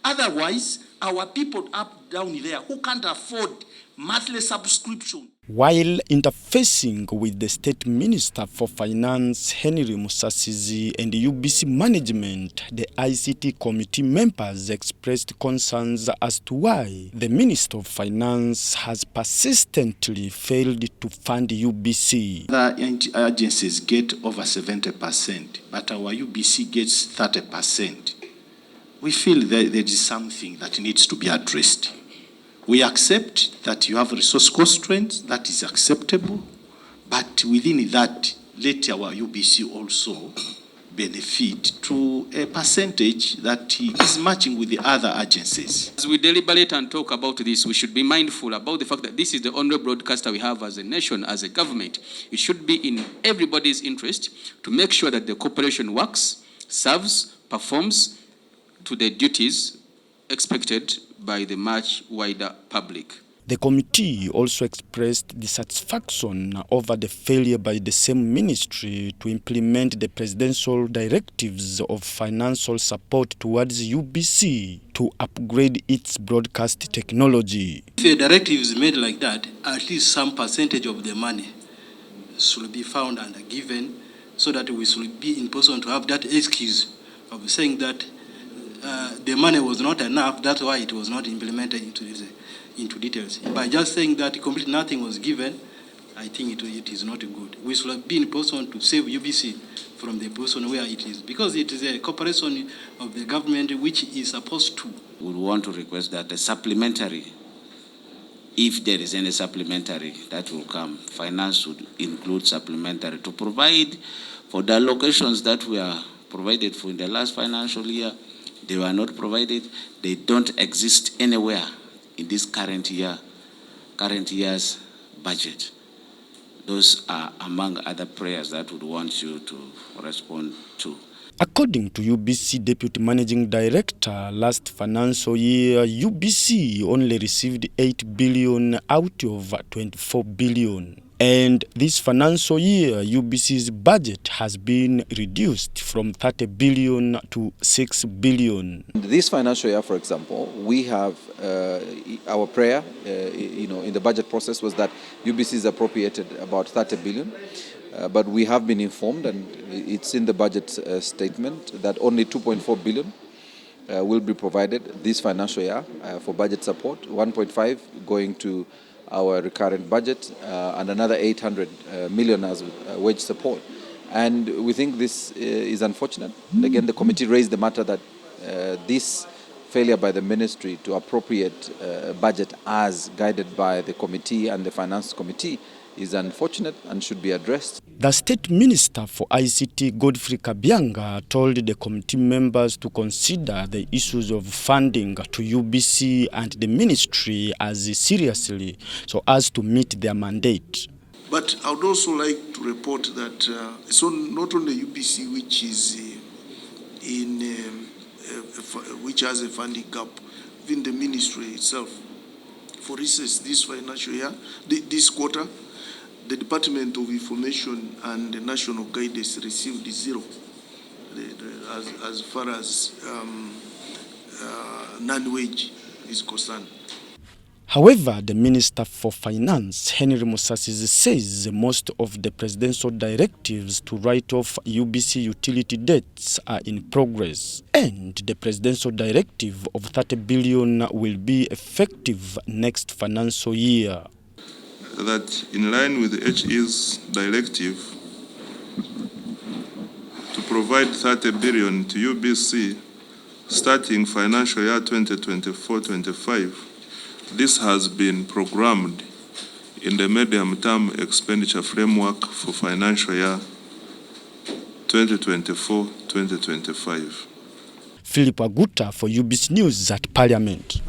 Otherwise, our people up down there who can't afford monthly subscription. While interfacing with the State Minister for Finance, Henry Musasizi, and UBC management, the ICT committee members expressed concerns as to why the Minister of Finance has persistently failed to fund UBC. Other agencies get over 70%, but our UBC gets 30%. We feel that there is something that needs to be addressed. We accept that you have resource constraints, that is acceptable, but within that, let our UBC also benefit to a percentage that is matching with the other agencies. As we deliberate and talk about this, we should be mindful about the fact that this is the only broadcaster we have as a nation, as a government. It should be in everybody's interest to make sure that the corporation works, serves, performs to the duties expected by the much wider public. The committee also expressed dissatisfaction over the failure by the same ministry to implement the presidential directives of financial support towards UBC to upgrade its broadcast technology. If a directive is made like that, at least some percentage of the money should be found and given so that we should be in position to have that excuse of saying that the money was not enough, that's why it was not implemented into details. By just saying that completely nothing was given, I think it is not good. We should be in position to save UBC from the position where it is, because it is a corporation of the government which is supposed to. We want to request that a supplementary, if there is any supplementary that will come, finance should include supplementary to provide for the allocations that we are provided for in the last financial year. They were not provided. They don't exist anywhere in this current year's budget. Those are among other prayers that would want you to respond to. According to UBC Deputy Managing Director, last financial year, UBC only received 8 billion out of 24 billion. And this financial year, UBC's budget has been reduced from 30 billion to 6 billion. This financial year, for example, we have our prayer, in the budget process was that UBC is appropriated about 30 billion. But we have been informed, and it's in the budget statement, that only 2.4 billion will be provided this financial year for budget support, 1.5 going to our recurrent budget, and another 800 million as wage support. And we think this is unfortunate. Again, the committee raised the matter that this failure by the ministry to appropriate budget as guided by the committee and the finance committee is unfortunate and should be addressed. The State Minister for ICT, Godfrey Kabyanga, told the committee members to consider the issues of funding to UBC and the ministry as seriously so as to meet their mandate. But I would also like to report that it's not only UBC which is which has a funding gap, even the ministry itself. For instance, this financial year, this quarter, the Department of Information and the National Guidance received zero as far as non-wage is concerned. However, the Minister for Finance, Henry Musasizi, says most of the presidential directives to write off UBC utility debts are in progress, and the presidential directive of 30 billion will be effective next financial year. That in line with the HE's directive to provide 30 billion to UBC starting financial year 2024-25, this has been programmed in the medium-term expenditure framework for financial year 2024-2025. Philip Aguta for UBC News at Parliament.